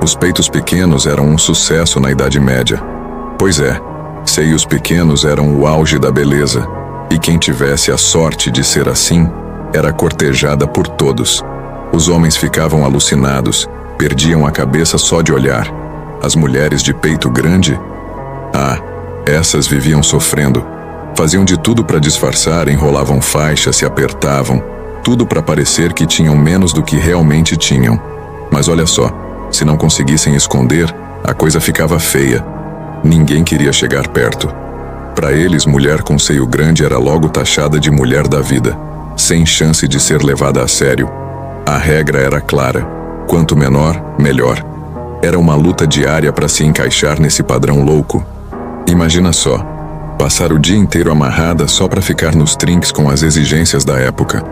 Os peitos pequenos eram um sucesso na Idade Média. Pois é, seios pequenos eram o auge da beleza, e quem tivesse a sorte de ser assim, era cortejada por todos. Os homens ficavam alucinados, perdiam a cabeça só de olhar. As mulheres de peito grande? Essas viviam sofrendo. Faziam de tudo para disfarçar, enrolavam faixas, se apertavam, tudo para parecer que tinham menos do que realmente tinham. Mas olha só, se não conseguissem esconder, a coisa ficava feia. Ninguém queria chegar perto. Para eles, mulher com seio grande era logo taxada de mulher da vida, sem chance de ser levada a sério. A regra era clara: quanto menor, melhor. Era uma luta diária para se encaixar nesse padrão louco. Imagina só, passar o dia inteiro amarrada só para ficar nos trinques com as exigências da época.